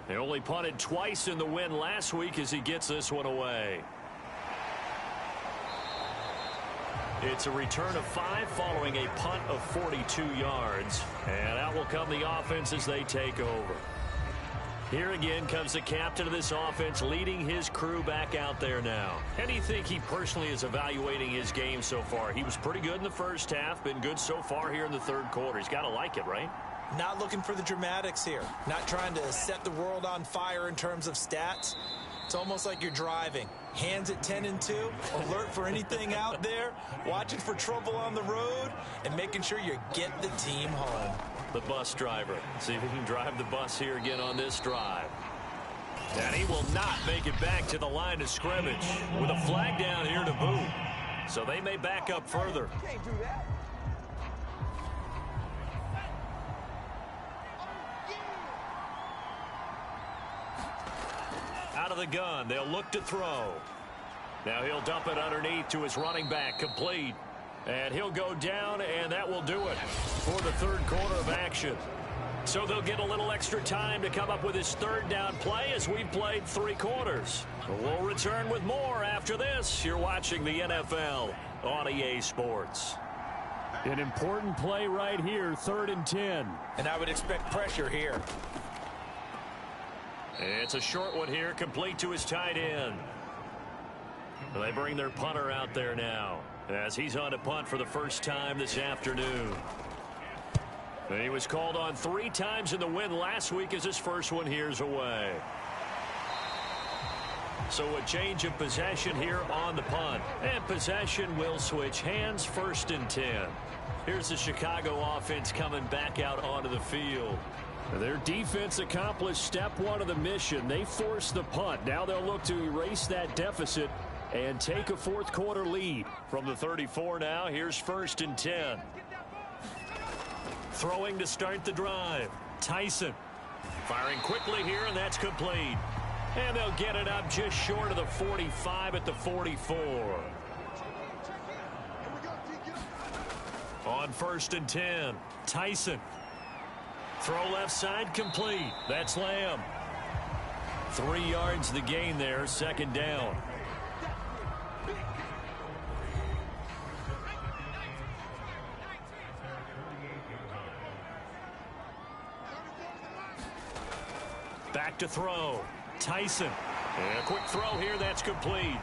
They only punted twice in the win last week as he gets this one away. It's a return of 5 following a punt of 42 yards. And out will come the offense as they take over. Here again comes the captain of this offense leading his crew back out there now. How do you think he personally is evaluating his game so far? He was pretty good in the first half, been good so far here in the 3rd quarter. He's got to like it, right? Not looking for the dramatics here. Not trying to set the world on fire in terms of stats. It's almost like you're driving. Hands at 10 and 2, alert for anything out there, watching for trouble on the road, and making sure you get the team home. The bus driver. See if he can drive the bus here again on this drive. And he will not make it back to the line of scrimmage with a flag down here to boot. So they may back up further. Can't do that. Out of the gun, they'll look to throw. Now he'll dump it underneath to his running back, complete. And he'll go down, and that will do it for the 3rd quarter of action. So they'll get a little extra time to come up with his 3rd down play as we've played 3 quarters. We'll return with more after this. You're watching the NFL on EA Sports. An important play right here, 3rd and 10. And I would expect pressure here. It's a short one here, complete to his tight end. They bring their punter out there now as he's on to punt for the first time this afternoon. And he was called on 3 times in the win last week as his first one here's away. So a change of possession here on the punt. And possession will switch hands, 1st and 10. Here's the Chicago offense coming back out onto the field. Their defense accomplished step 1 of the mission. They forced the punt. Now they'll look to erase that deficit and take a 4th quarter lead. From the 34 now, here's 1st and 10. Throwing to start the drive. Tyson firing quickly here, and that's complete. And they'll get it up just short of the 45 at the 44. On 1st and 10, Tyson. Throw left side complete. That's Lamb. 3 yards the gain there, 2nd down. Back to throw. Tyson. And a quick throw here, that's complete.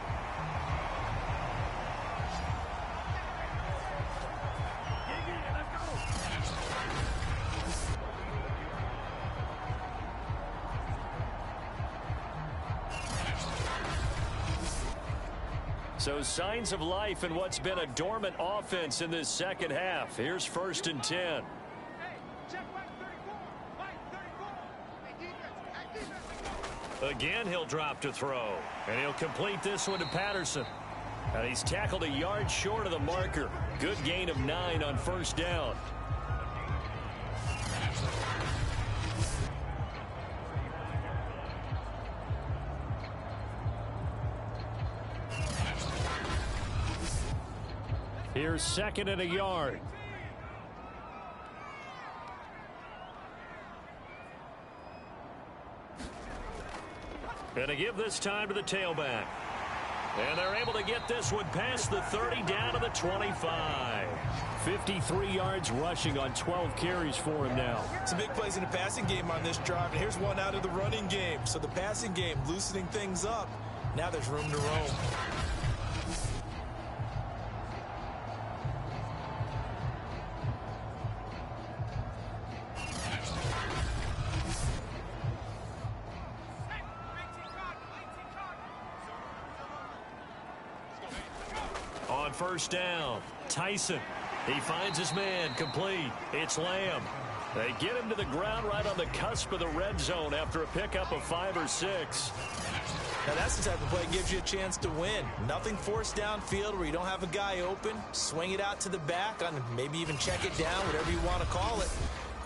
So signs of life in what's been a dormant offense in this second half. Here's 1st and 10. Again, he'll drop to throw. And he'll complete this one to Patterson. And he's tackled a yard short of the marker. Good gain of 9 on 1st down. Here's 2nd and a yard. And to give this time to the tailback. And they're able to get this one past the 30 down to the 25. 53 yards rushing on 12 carries for him now. Some big plays in the passing game on this drive. And here's one out of the running game. So the passing game loosening things up. Now there's room to roam. On 1st down, Tyson. He finds his man complete. It's Lamb. They get him to the ground right on the cusp of the red zone after a pickup of 5 or 6. Now that's the type of play that gives you a chance to win. Nothing forced downfield where you don't have a guy open. Swing it out to the back, on maybe even check it down, whatever you want to call it.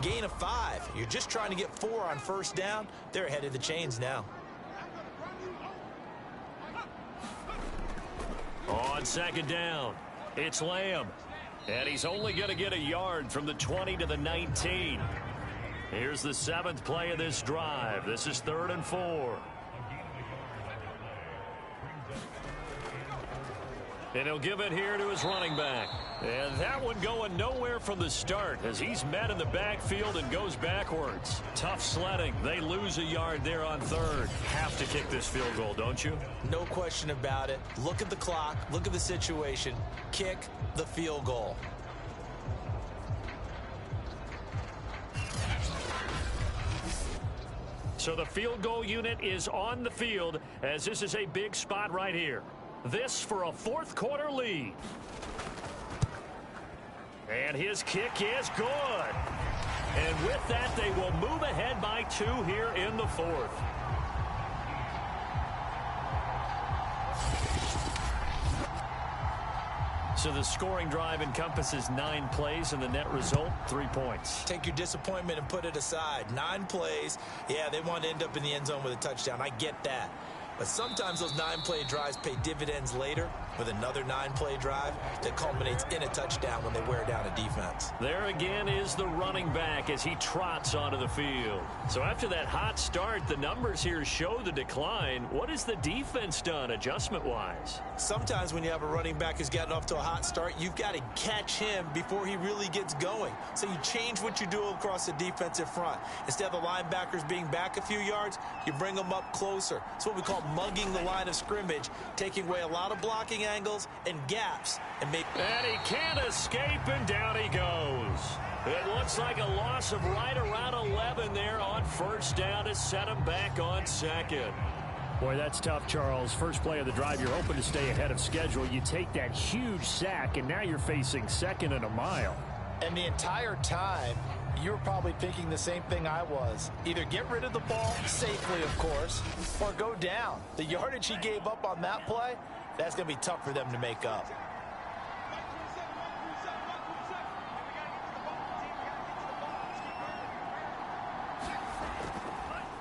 Gain of 5. You're just trying to get 4 on 1st down. They're ahead of the chains now. On 2nd down, it's Lamb. And he's only going to get a yard from the 20 to the 19. Here's the 7th play of this drive. This is 3rd and 4. And he'll give it here to his running back. And that one going nowhere from the start as he's met in the backfield and goes backwards. Tough sledding. They lose a yard there on 3rd. Have to kick this field goal, don't you? No question about it. Look at the clock. Look at the situation. Kick the field goal. So the field goal unit is on the field as this is a big spot right here. This for a 4th quarter lead. And his kick is good. And with that, they will move ahead by 2 here in the 4th. So the scoring drive encompasses 9 plays, and the net result, 3 points. Take your disappointment and put it aside. 9 plays. Yeah, they want to end up in the end zone with a touchdown. I get that. But sometimes those 9-play drives pay dividends later with another 9-play drive that culminates in a touchdown when they wear down a defense. There again is the running back as he trots onto the field. So after that hot start, the numbers here show the decline. What has the defense done adjustment-wise? Sometimes when you have a running back who's gotten off to a hot start, you've got to catch him before he really gets going. So you change what you do across the defensive front. Instead of the linebackers being back a few yards, you bring them up closer. It's what we call mugging the line of scrimmage, taking away a lot of blocking angles and gaps. And he can't escape, and down he goes. It looks like a loss of right around 11 there on 1st down to set him back on 2nd. Boy, that's tough, Charles. First play of the drive, you're hoping to stay ahead of schedule. You take that huge sack, and now you're facing 2nd and a mile. And the entire time, you were probably thinking the same thing I was. Either get rid of the ball, safely of course, or go down. The yardage he gave up on that play, that's going to be tough for them to make up.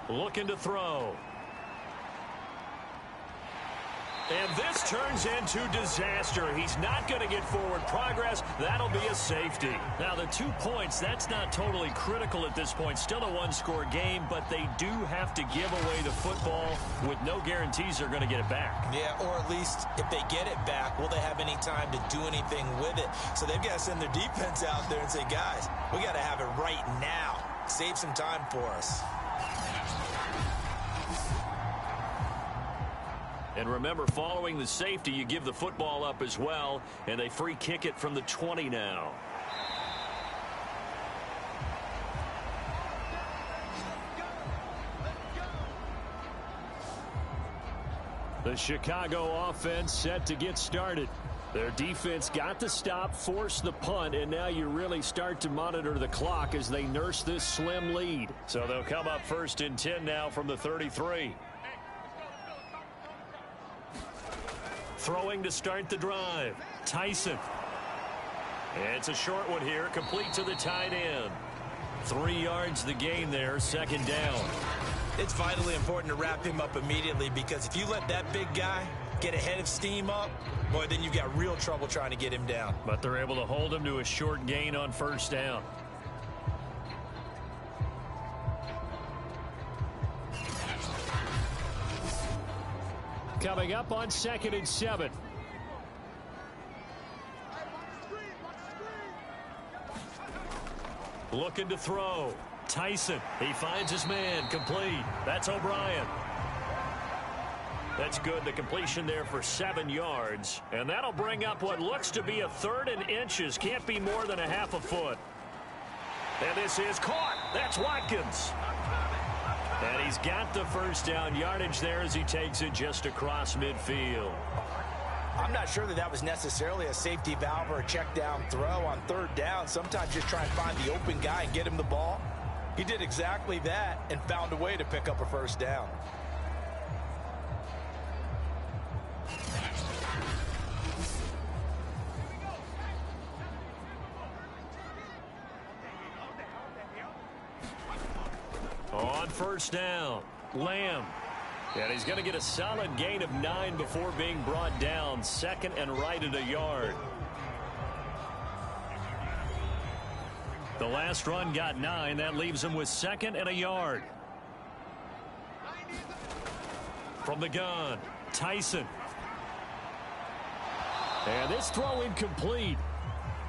Looking to throw. And this turns into disaster. He's not going to get forward progress. That'll be a safety. Now, the 2 points, that's not totally critical at this point. Still a one-score game, but they do have to give away the football with no guarantees they're going to get it back. Yeah, or at least if they get it back, will they have any time to do anything with it? So they've got to send their defense out there and say, guys, we got to have it right now. Save some time for us. And remember, following the safety, you give the football up as well, and they free kick it from the 20 now. The Chicago offense set to get started. Their defense got the stop, forced the punt, and now you really start to monitor the clock as they nurse this slim lead. So they'll come up 1st and 10 now from the 33. Throwing to start the drive. Tyson. And it's a short one here, complete to the tight end. 3 yards the gain there, 2nd down. It's vitally important to wrap him up immediately, because if you let that big guy get ahead of steam up, boy, then you've got real trouble trying to get him down. But they're able to hold him to a short gain on 1st down. Coming up on 2nd and 7. Looking to throw. Tyson. He finds his man. Complete. That's O'Brien. That's good. The completion there for 7 yards. And that'll bring up what looks to be a 3rd and inches. Can't be more than a half a foot. And this is caught. That's Watkins. And he's got the 1st down yardage there as he takes it just across midfield. I'm not sure that was necessarily a safety valve or a check down throw on 3rd down. Sometimes just try and find the open guy and get him the ball. He did exactly that and found a way to pick up a 1st down. On 1st down, Lamb. And he's going to get a solid gain of 9 before being brought down. 2nd and right at a yard. The last run got 9. That leaves him with 2nd and a yard. From the gun, Tyson. And this throw incomplete.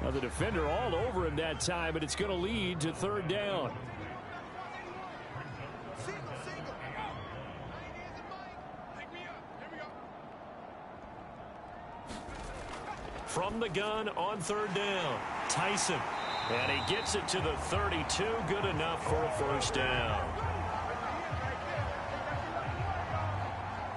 Now the defender all over him that time, but it's going to lead to 3rd down. From the gun on 3rd down, Tyson. And he gets it to the 32. Good enough for a 1st down.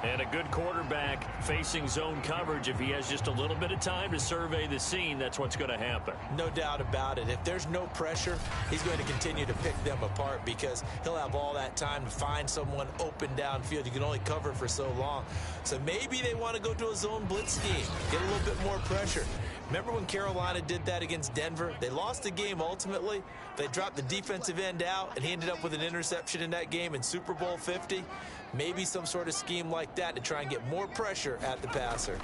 And a good quarterback facing zone coverage. If he has just a little bit of time to survey the scene, that's what's going to happen. No doubt about it. If there's no pressure, he's going to continue to pick them apart, because he'll have all that time to find someone open downfield. You can only cover for so long. So maybe they want to go to a zone blitz scheme, get a little bit more pressure. Remember when Carolina did that against Denver? They lost the game ultimately. They dropped the defensive end out, and he ended up with an interception in that game in Super Bowl 50. Maybe some sort of scheme like that to try and get more pressure at the passer.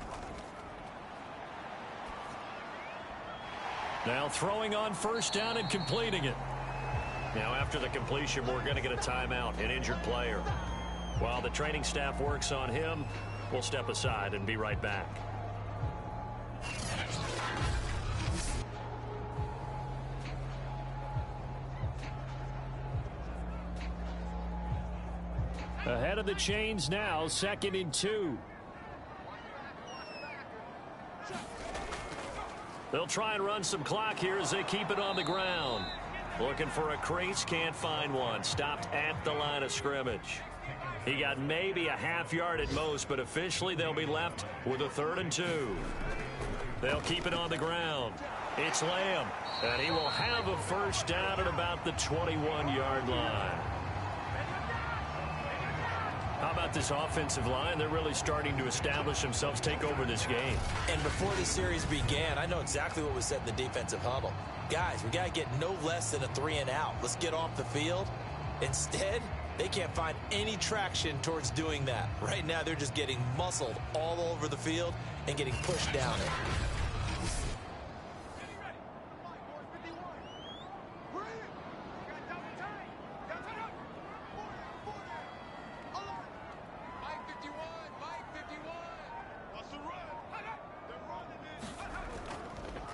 Now throwing on 1st down and completing it. Now after the completion, we're going to get a timeout, an injured player. While the training staff works on him, we'll step aside and be right back. Ahead of the chains now, 2nd and 2. They'll try and run some clock here as they keep it on the ground. Looking for a crease, can't find one. Stopped at the line of scrimmage. He got maybe a half yard at most, but officially they'll be left with a 3rd and 2. They'll keep it on the ground. It's Lamb, and he will have a 1st down at about the 21-yard line. How about this offensive line? They're really starting to establish themselves, take over this game. And before the series began, I know exactly what was said in the defensive huddle. Guys, we got to get no less than a 3 and out. Let's get off the field. Instead, They can't find any traction towards doing that. Right now, they're just getting muscled all over the field and getting pushed down it.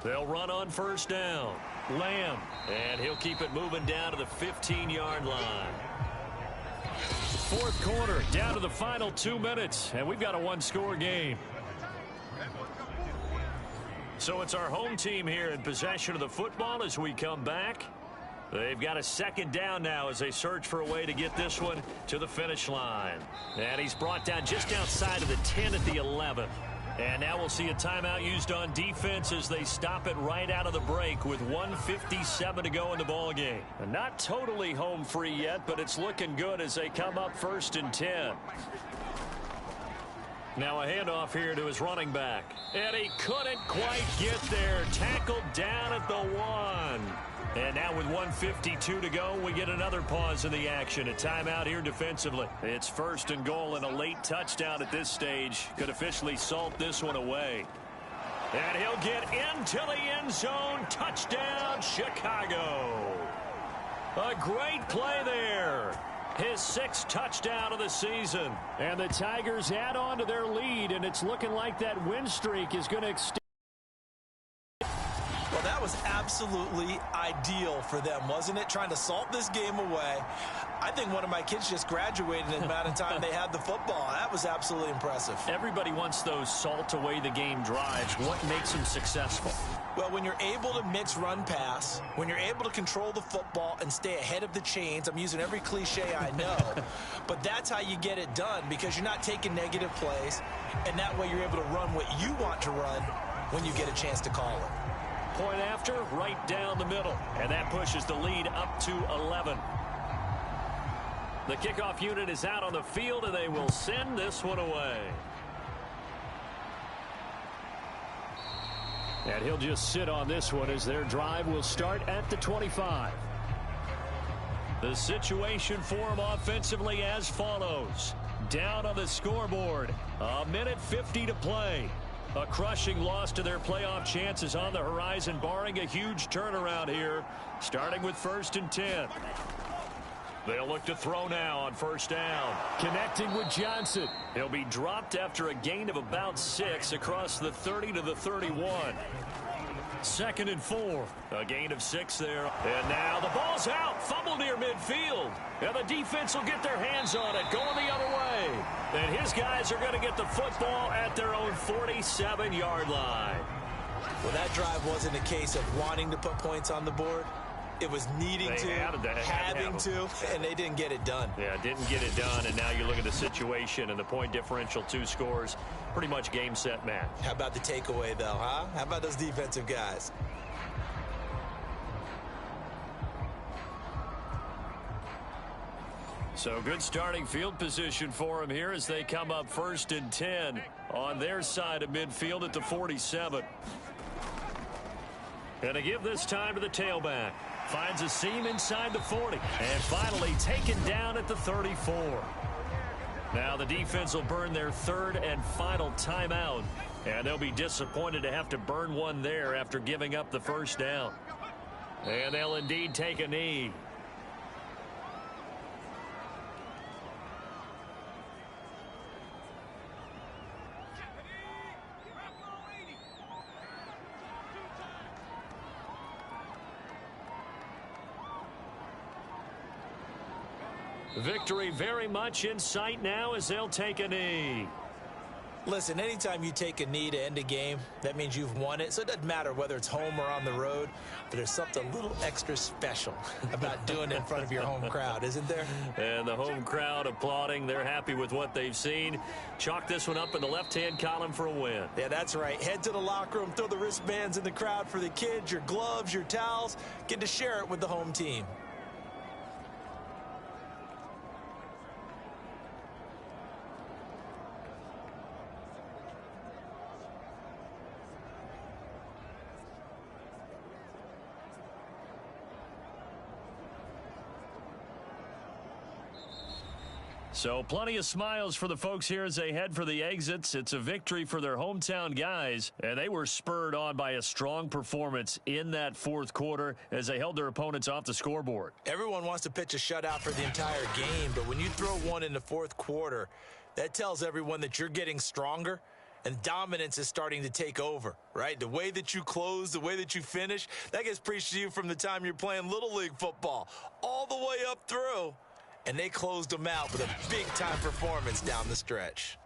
They'll run on first down. Lamb, and he'll keep it moving down to the 15-yard line. Fourth quarter, down to the final 2 minutes, and we've got a one-score game. So it's our home team here in possession of the football as we come back. They've got a second down now as they search for a way to get this one to the finish line. And he's brought down just outside of the 10 at the 11. And now we'll see a timeout used on defense as they stop it right out of the break with 1:57 to go in the ballgame. Not totally home free yet, but it's looking good as they come up 1st and 10. Now a handoff here to his running back. And he couldn't quite get there. Tackled down at the 1. And now with 1:52 to go, we get another pause in the action. A timeout here defensively. It's 1st and goal, and a late touchdown at this stage could officially salt this one away. And he'll get into the end zone. Touchdown, Chicago. A great play there. His 6th touchdown of the season. And the Tigers add on to their lead, and it's looking like that win streak is going to extend. Well, that was absolutely ideal for them, wasn't it? Trying to salt this game away. I think one of my kids just graduated in the amount of time they had the football. That was absolutely impressive. Everybody wants those salt away the game drives. What makes them successful? Well, when you're able to mix run pass, when you're able to control the football and stay ahead of the chains, I'm using every cliche I know, but that's how you get it done because you're not taking negative plays, and that way you're able to run what you want to run when you get a chance to call it. Point after, right down the middle. And that pushes the lead up to 11. The kickoff unit is out on the field, and they will send this one away. And he'll just sit on this one as their drive will start at the 25. The situation for him offensively as follows. Down on the scoreboard. 1:50 to play. A crushing loss to their playoff chances on the horizon, barring a huge turnaround here, starting with 1st and 10. They'll look to throw now on first down. Connecting with Johnson. He'll be dropped after a gain of about 6 across the 30 to the 31. 2nd and 4. A gain of 6 there. And now the ball's out. Fumble near midfield. And the defense will get their hands on it, going the other way. And his guys are going to get the football at their own 47-yard line. Well, that drive wasn't a case of wanting to put points on the board. It was needing to, having to, and they didn't get it done. Yeah, didn't get it done, and now you look at the situation and the point differential, 2 scores, pretty much game, set, match. How about the takeaway, though, huh? How about those defensive guys? So good starting field position for them here as they come up 1st and 10 on their side of midfield at the 47. And to give this time to the tailback. Finds a seam inside the 40. And finally taken down at the 34. Now the defense will burn their 3rd and final timeout. And they'll be disappointed to have to burn one there after giving up the first down. And they'll indeed take a knee. Victory very much in sight now as they'll take a knee. Listen, anytime you take a knee to end a game, that means you've won it. So it doesn't matter whether it's home or on the road, but there's something a little extra special about doing it in front of your home crowd, isn't there? And the home crowd applauding. They're happy with what they've seen. Chalk this one up in the left-hand column for a win. Yeah, that's right. Head to the locker room, throw the wristbands in the crowd for the kids, your gloves, your towels. Get to share it with the home team. So plenty of smiles for the folks here as they head for the exits. It's a victory for their hometown guys, and they were spurred on by a strong performance in that fourth quarter as they held their opponents off the scoreboard. Everyone wants to pitch a shutout for the entire game, but when you throw one in the fourth quarter, that tells everyone that you're getting stronger and dominance is starting to take over, right? The way that you close, the way that you finish, that gets preached to you from the time you're playing Little League football all the way up through. And they closed them out with a big-time performance down the stretch.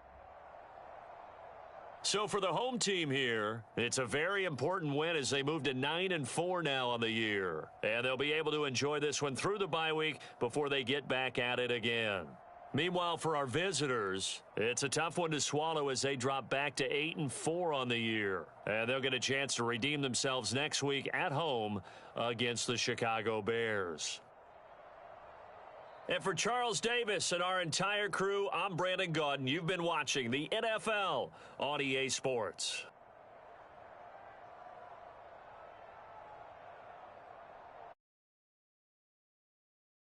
So for the home team here, it's a very important win as they move to 9-4 now on the year. And they'll be able to enjoy this one through the bye week before they get back at it again. Meanwhile, for our visitors, it's a tough one to swallow as they drop back to 8-4 on the year. And they'll get a chance to redeem themselves next week at home against the Chicago Bears. And for Charles Davis and our entire crew, I'm Brandon Gaudin. You've been watching the NFL on EA Sports.